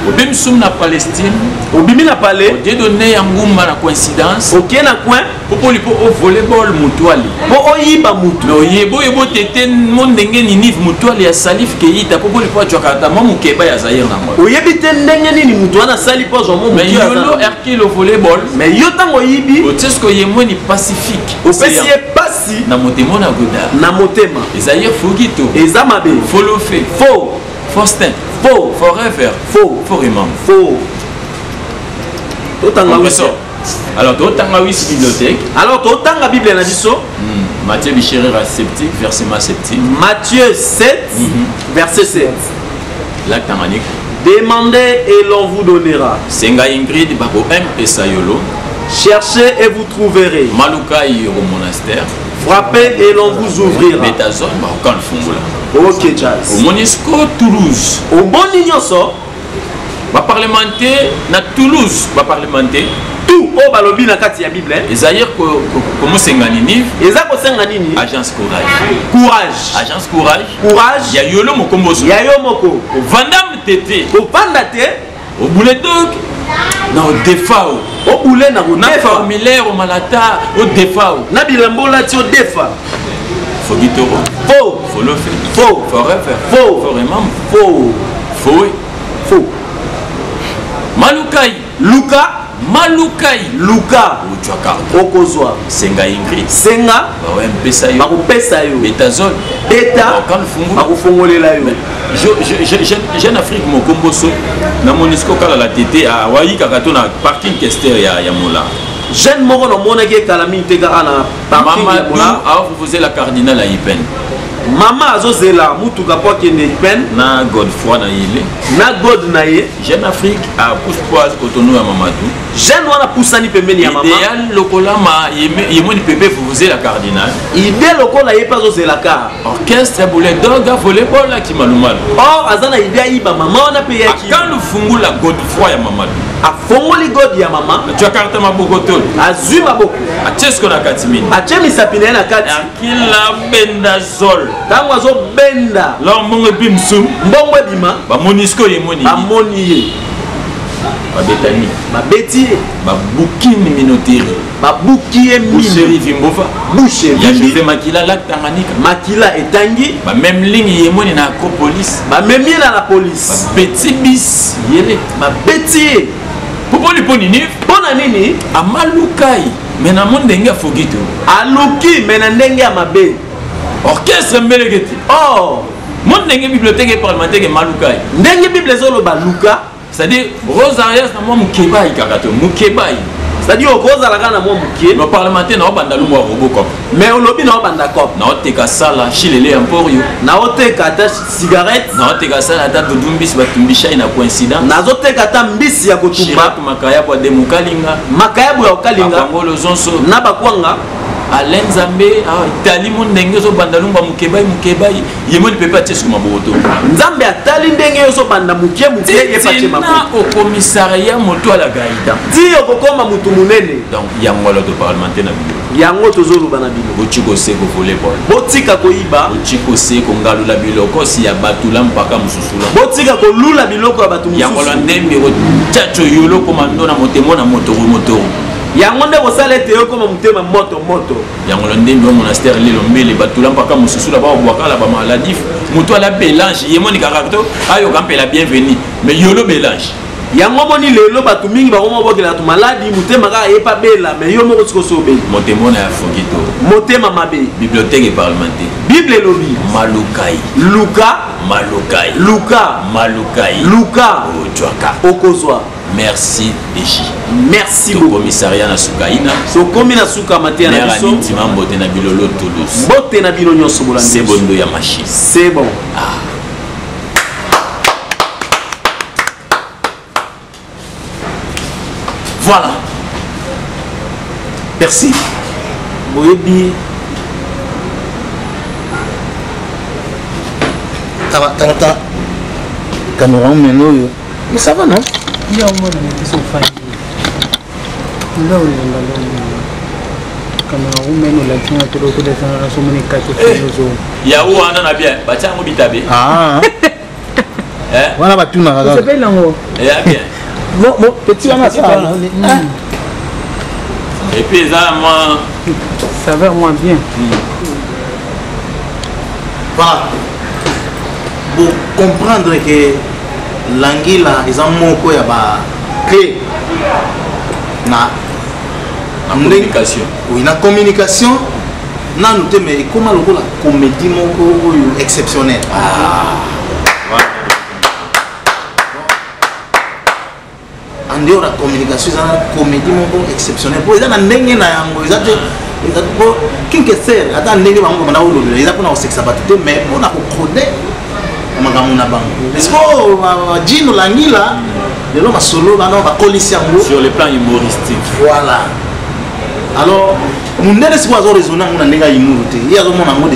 Obim soum na Palestine. Obimi na palais. Dieu donné un goumba na coïncidence. Ok na coin. Popo lipo au volleyball mutuali. Po oyiba mutu. No yebo yebo tete monde ngeni nif mutuali ya salif ke yita popo lipo chokata mamu keba ya Zaire na moi. Oyebi te ndenge nini mutu wana sali po zo mo. Mais yolo erki le volleyball. Mais yo tango yibi. Otesko yemo ni Pacifique. Opesi e pasi Na motemo na goda. na motema. Zaire fugito. Eza mabe. Follow fait. Faux. Faustin. Faux. Forever. Faux. Foreman. Faux. Totanga wisi. Alors, totanga wisi bibliothèque. Alors totanga Bible na biso. Matthieu Bichérera sceptique, verset sceptique. Matthieu 7 verset 7. Là tanganyika. Demandez et l'on vous donnera. Senga Ingrid babo M Esayolo. Cherchez et vous trouverez. Maluka au monastère. Frappez et l'on vous ouvrira. Betazon baokan fungula. Ok, Jazz. Au Monisco Toulouse. Au bon nyonso. Ba parlementer na Toulouse, ba parlementer. Tout au balobi na kati ya Bible. Ezaïr comme Senganini. Eza ko senga nini? Agence Courage. Courage. Agence Courage. Courage. Ya yolo mokomboso. Ya yo moko. Au Vandam Tété. Au panda te. Au boulet dog. Non, defao. Au boule na ko Na defa. formulaire au malata au defao. Na bilambola ti o defa. Fogitoro. Faux. Follow fait. Faux. Forever. Faux. Foreman. Faux. Faux. Faux. Malukai. Luka. Malukai. Luka. Uchuaka. Okozwa. Senga Ingrid. Senga. Bawe mpesa yo. Bakopesa yo. Betazol. Beta. Bakan fungu. Bakofongolela yo. Jeune Afrique mokomboso na Monisco kala la tété a wayi kakato na parking Kester ya mola. Jeune moko no mona ke kalami teka ana parking ya mola. A vous faisiez la cardinal à Ipen. Mama azozela mutuka po kende Ipen. Na Godefroy na ile. Na God na ye. Jeune Afrique a pousse-poise kotonou ya Mamadou. Jeune wana pusani pembeni ya mama. Idéal lokola ma yemoni pepe vous faisiez la cardinal. Idée lokola ye pas zozela ka. Orchestre boulet doga volleyball la ki malumalu. Or azana idée iba mama wana pe ya ki. Quand le fungu la Godefroy ya Mamadou. A fongoli God ya mama. Tu as carte mabokotol. Azui maboko. A chesko na katimini. A chemi sapine na kati. Akila bendazol. Tango azo benda. Là mongo bimsum. Mbongo bima. Ba Monisco yemoni. Ba moni ye. Ba Betani. Ba beti. Ba Bukini Minoterie. Ba buki ye Boucherie mini. Vimbova. Bouche. Ya José Makila la Tanganyika. Makila etangi. Ba même ligne yemoni na Acropolis. Ba memi na la police. Ba petit bis yele. Ba beti. Popo liponi ni. Pona nini? Amalukai. Mais na monde ndenge fogito. Aluki mena ndenge ya mabe. Orchestre Mbeleketi. Oh, Monde ndenge bibliothèque parlementaire Malukai. ndenge Bible zoloba Luka. C'est-à-dire Rosarias na moi Mukebai kakato. Mukebai. C'est-à-dire okozalaka na mwa mokie. Le parlementaire na obandalo mwa Robocop. Mais olobi na obanda cop. Na oteka sala chilele emporio. Na oteka ata cigarette. Na oteka sala ata dudumbisi batumbisha ina coïncidence. Nazoteka ata mbisi ya kotumba. Chirac makaya kwa demukalinga. Makayabu ya okalinga. Akangolo zonso. Na bakwanga. Alain Zambé, Itali mondenge zo bandalumba Mukebai yemoni pepe atesu maboto. Nzambe atali ndenge yoso banda mukie ye pache maboto. Na au commissariat moto à la gaïda. Ti okokoma mutu munene. Donc yango la to parlementaire na bilo. Yango tozoloba na bino. Bochiko seko volleyball. Botika koyiba. Bochiko seko ngalo la biloko si ya batula mpaka mususula. Botika kolula biloko ya batu mususu. Yango la ndembe o chacho yolo komando na motemo na moto. Yango nde kosala ete yo koma mutema moto. Yango la ndembe o monastère lelo mbele batula mpaka mususula ba bwakala ba maladif. Muto ala belange yemoni karakto ayo kampe la bienvenue. Mais yolo belange. Yango moni lelo batu mingi bakoma bokela tu maladi mutema ka yepa bela mais yo moko tsiko sobe. Motemo na fogito. Motema mabe. Bibliothèque et parlementaire. Bible lobi. Malukai. Luka. Malukai. Luka. Malukai. Luka. Ojoaka. Okozwa. Merci Eji. Merci beaucoup. beaucoup. Commissariat na Sukaina. So komi na suka matia na biso. Nera mbote na bilolo Toulouse. Mbote na bino nyonso bolandi. C'est bondo ya machine. C'est bon. Ah. Voilà. Merci. Boyebi. Tata. Cameroun meno. Mais ça va non? Il y a un moment où ils sont faillis. Là où ils Cameroun meno la tient tout le temps dans la somme de 4 Ya ou anda na bien. Bacha ngo bitabe. Ah. Voilà, va tout dans la C'est pas lango. Bien. Non, petit wana ça. Et puis ça moi Ça va moins bien. Voilà. Pour comprendre que l'anguilla ils ont moko ya ba clé na communication. Oui, na communication. Non, nous mais comment le la comédie moko exceptionnelle. En dehors de la communication, c'est une comédie exceptionnelle. Pour les gens, ils ont qui que c'est, attends, ils ont sexe abattu, mais on a codé. Est-ce que Gino Langila, le nom solo, sur le plan humoristique. Voilà. Alors, nous ne sommes pas raisonnés, nous n'avons pas il y a des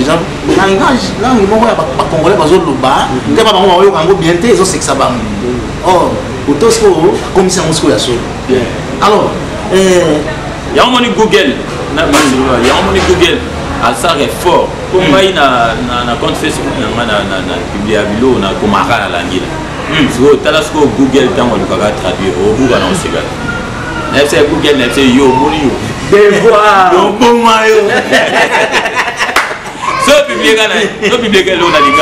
gens, langage, langue, ils sont congolais, ils sont là-bas, ils sont bien, ils ont sexe abattu. Oh, autant que comme ça, on se fait. Alors, il y a un moni Google, il y a un moni Google, ça est fort. Comme il y a un compte Facebook, il y a publié à Bilo, on a comme à la langue. Si vous avez Google, tant on va traduire au bout de la série. C'est Google, c'est yo, moni yo. Des voix. Yo, bon maillot. Ce public là, le public là, on a dit que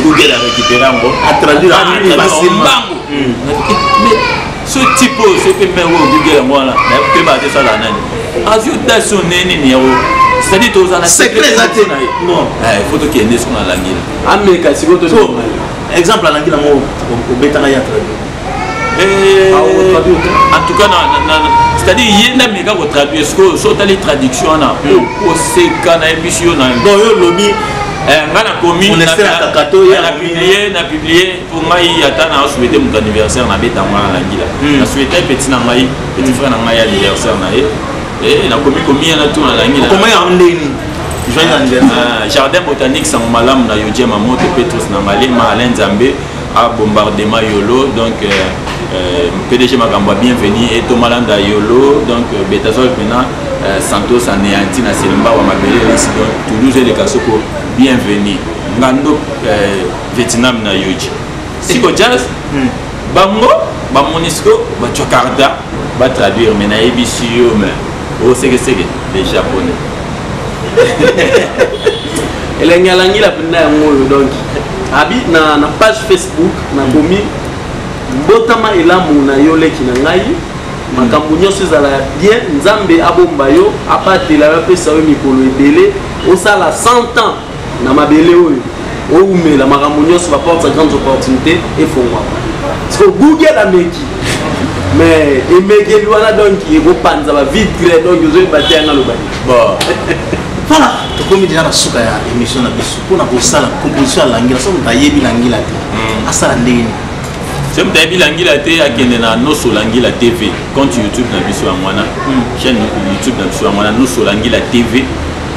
Google a récupéré un mot, à traduire facilement. Mais ce type, c'est que même Google, moi là, je peux pas dire ça là. Ajoute son numéro. C'est-à-dire que tu as un secret. Non. Il faut qu'il y ait ce qu'on a langue. Américain, c'est votre nom. Exemple, la langue au bétail à traduire. En tout cas, c'est-à-dire qu'il y a des gens qui traduisent les traductions. On a publié pour moi, il y a un souhaité mon anniversaire. On a souhaité petit frère anniversaire. Et on a commis combien de temps à la Comment Jardin botanique sans malam na yodje mamoto Petrus na malema Alain Zambé à bombardement yolo donc PDG Makamba bienvenue et Tomalanda yolo donc Betazol Pena Santos anéanti na Selemba wa mabele ici donc Toulouse et les Kasoko bienvenue ngando Vietnam na yodje siko jazz bango ba monisco ba Jakarta ba traduire mais na ebisio mais au c'est les japonais. Elle a gagné la peine donc abi na page Facebook na komi mbotama elamu na yo leki na ngai makambo nyonso ezala bien nzambe abomba yo abatela bapesa yo mikolo ebele osala 100 ans na mabele oyo oumela makambo nyonso baporte grandes opportunités efongwa parce que Google ameki mais emekeli wana donc ekopanza bavitre donc ozoyebateyanga lobani bon. Voilà, comme déjà la souka ya émission na biso pour na kosala composition ya langila so mutayebi langila te asala ndeni c'est mutayebi langila te akende na Noso Langila TV compte YouTube na biso ya mwana chaîne YouTube na biso ya mwana Noso Langila TV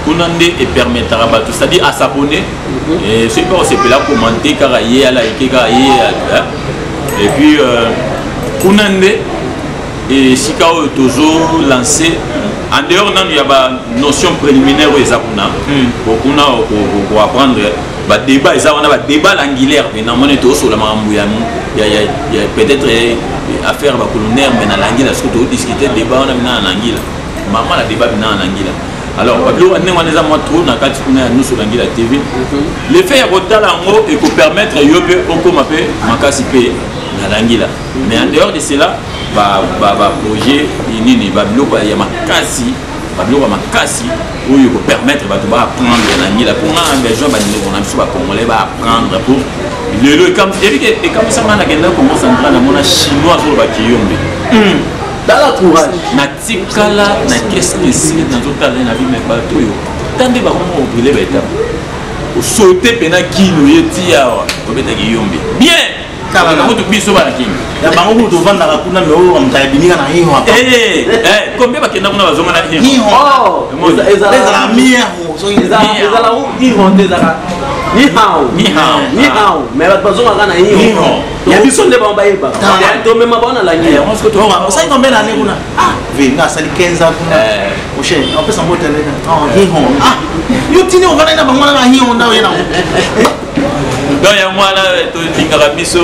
kuna nde et permettra bato c'est-à-dire à s'abonner et ceux qui se peut la commenter car yé ala eka et puis kuna nde et si kao toujours lancé en dehors il y a une notion préliminaire aux Japoniens pour apprendre le débat débat languilaire mais normalement sur la il y a peut-être affaire colonnaire mais dans la langue surtout discuter débat on a dans la langue maman la débat dans la langue alors on a trop na kati kuna nous sur langue la TV le fait retard en haut et pour permettre yobe on m'appelle makasi pe na langue mais en dehors de cela projet inini babiloko ya makasi babiloko makasi oyo ko permettre bato ba apprendre la ngila pour nga besoin ba ndeko na biso ba congolais ba apprendre pour lelo et comme ça na kenda Congo central na mona chinois zo ba kiyombe dans la courage na tikala na qu'est-ce que c'est na totale na vie mais bato yo tande ba comment ouvrir ba étape au sauter pena kino yeti yawa to beta kiyombe bien kala na moto biso ba kingi ya bango to vanda ka kuna me o mtabinika na hiyo hapa combien bakenda kuna bazonga na hiyo ezala mia so ezala hiyo ndezaka ni hao mais bazonga kana hiyo ya biso nde ba bayeba to mema bana la ngi on se to on sa ngombe na ne kuna vi na sali kenza kuna oshe on pesa mbote le hiyo yo tini on vana na bango na hiyo ndao yena donc ya mwana tolingaka biso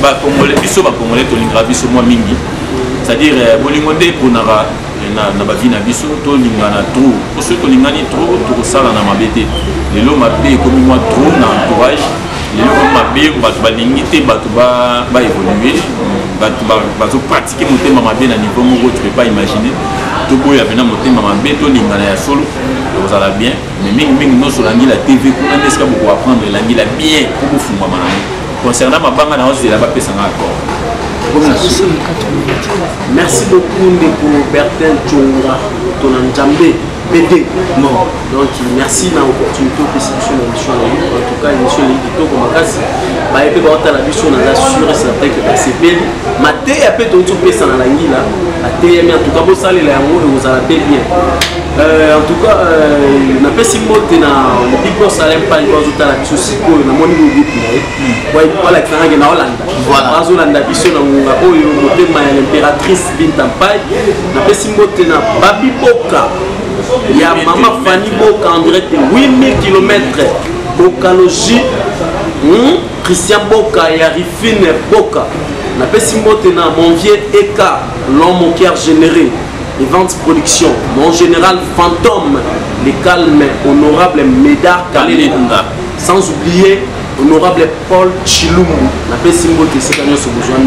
bakongole biso bakongole tolingaka biso mwa mingi c'est-à-dire bolingo nde eponaka na bavi na biso tolingana trop po soki tolingani trop tokosala na mabe te lelo mabe ekomi mwa trop na entourage lelo mabe bato balingi te bato baévolue bato bazopratike motema mabe na niveau moko tu peux pas imaginer toboya mpena motema mabe tolingana ya solo tokozala bien mais mingimingi nyonso langila tv kuna nde esika boko apprendre langila bien po bofungwama nango concernant mabanga na ozela bapesanga accord. Merci beaucoup Ndeko Bertin Tchonga ton Njambe BD. Donc merci na opportunité de cette émission en tout cas émission l'édito comme Makasi ba epé ba otala biso na sûr et certain que ba CP maté apé to pesa na langila até en tout cas bo salela yango et vous allez bien. En tout cas na pesi mote na big boss Salem pa ko otala biso siko na moni go groupe na e voilà que na Hollande voilà azolanda biso na ngunga oyo motema ya l'impératrice Binta Mpai na pesi mote na Babi Boka ya Mama Fanny Boka en direct de 8000 km Bokalogie Christian Boka ya Rifine Boka na pesi mote na mon vieux Eka l'homme au cœur généré les ventes production mon général fantôme les calmes honorable Médard Kalenga sans oublier honorable Paul Chilumbu na pesi mote c'est quand nous besoin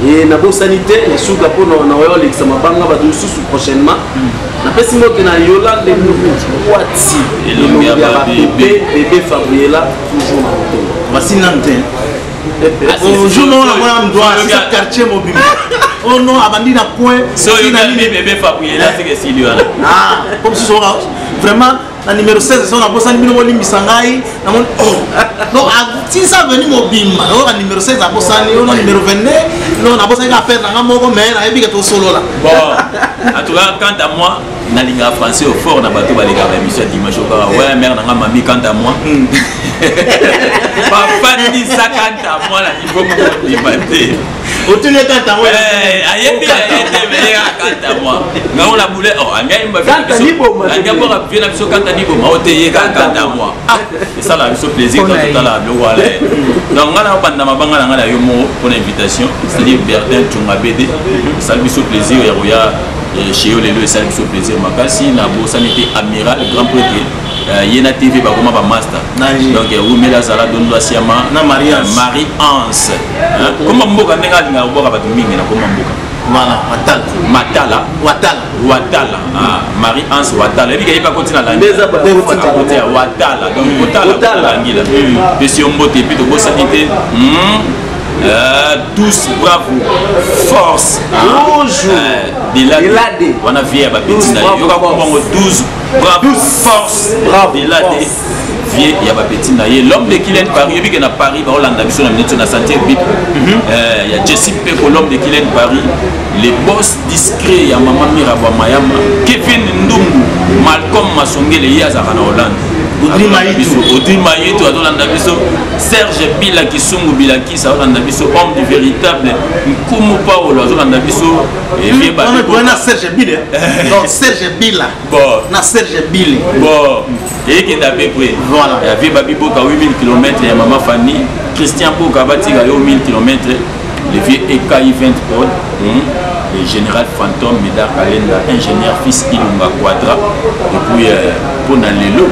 et na bo sanité les sous gapo na oyo l'examen banga ba sous prochainement na pesi mote na Yolande Wati et le bébé Fabriela toujours na moto voici Nantes au jour où on doit ce quartier mobile oh non abandi na coin so bébé Fabriela c'est que si lui ah comme si vraiment na numéro 16 son abosa numéro olimbisa ngai na mon donc si ça venu mobima on a numéro 16 abosa ni on a numéro 22 non abosa ka faire na moko mais na yebi que to solo là bon en tout cas quant à moi na linga français au fort na bato ba leka émission dimanche au ouais mère na mami quant à moi papa ni ça quant à moi là il faut me demander autour de quant à moi ayebi ayebi quant à moi nga on la boule oh anga imba anga bora bien biso quant à nibo ma oteye quant à moi c'est ça la biso plaisir quand tout à la lo wala donc nga na banda mabanga nga na yo mo pour l'invitation c'est-à-dire Bertin Tchonga BD ça biso plaisir ya roya chez eux les deux ça biso plaisir makasi na bo sanité amiral grand prêtre Yena TV bakoma ba master donc Rumela Zala Dondo Asiama na Marie Anse comment mboka ndenga linga boka batu mingi na comment mboka voilà Watala Marie Anse Watala ebi kaipa continue la Watala donc Watala ngila monsieur Mbote puis to bo sanité tous bravo force bonjour Delade on a vie à Bapetina yoka kongo 12 bravo force Delade vie ya Bapetina ye l'homme de Kylian Paris yebi que na Paris ba Hollande biso na minute na santé bip ya Jesse Peko l'homme de Kylian Paris les boss discrets ya Mama Mirabwa Mayama Kevin Ndungu Malcolm Masongele yazaka na Hollande Audrey Maïto Adolanda Biso Serge Bila Kisungu Bilaki Adolanda Biso homme du véritable Nkumu Paolo Adolanda Biso et bien na Serge Bila non Serge Bila bon na Serge Bila bon et qui est à peu près voilà il y avait Babi Boka 8000 km et Maman Fanny Christian Boka Batika 1000 km le vieux EKI 20 Pod le général Fantôme Médard Kalenda ingénieur fils Ilunga Quadra et puis pour Nalelo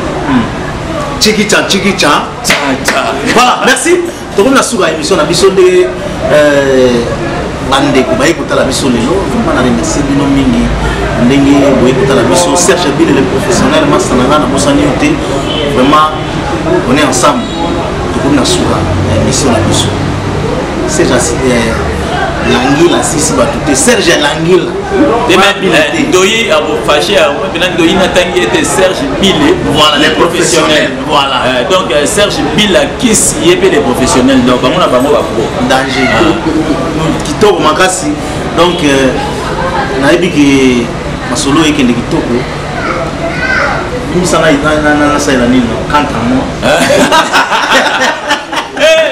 Chikicha voilà merci tokomi na suka émission na biso nde bandeko baye kotala biso lelo vraiment na remercier bino mingi ndenge boye kotala biso Serge Bile le professionnel masananga na bosani yo te vraiment on est ensemble tokomi na suka émission na biso Serge Langila sisi batute Serge Langila Doyi a fâché Doyi Natangi était Serge Bile voilà les professionnels voilà donc Serge Bile qui y est les professionnels donc on a pas mot danger kitoko makasi donc na yebi que masolo ekende kitoko misana na sa nini quand moi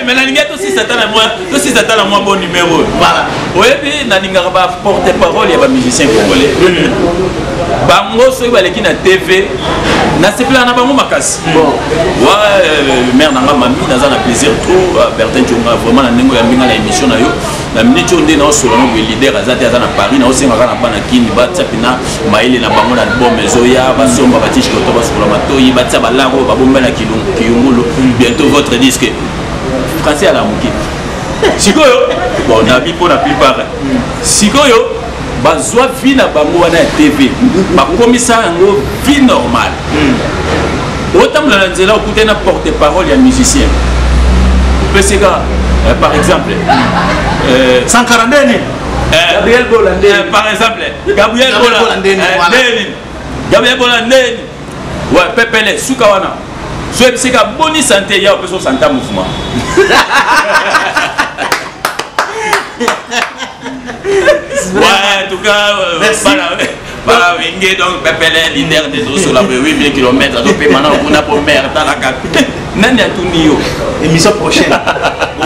mais nalinga aussi Satan à moi bon numéro voilà oui puis nalinga ba porte parole ya ba musicien congolais bango soki baleki na TV nasepela na bango makasi maire nanga mami naza na plaisir trop Bertin Dionga vraiment na ndenge ya mbinga na émission na yo na minute oyo nde naosolana boye leader aza te aza na Paris naosengaka na bana kini batia mpena mayele na bango na album ezoya basomba batie chikoto basokola matoyi batia balango babombela kiyungulu bientôt votre disque français ala moke sikoyo bon nabi mpo na plupart sikoyo bazwa vie na bango wana ya TV bakomisa yango vie normale otambola na nzela okute na porte parole ya musicien peseka par exemple Sankara Ndeni Gabriel Bolandeni par exemple Gabriel Bolandeni Gabriel Bolandeni ouais pepele suka wana so peseka boni santé ya peso santa mouvement ouais en tout cas voilà wingue donc pepele leader des eaux sur la 8000 km donc maintenant on a pour mer dans la capitale nani atuni yo émission prochaine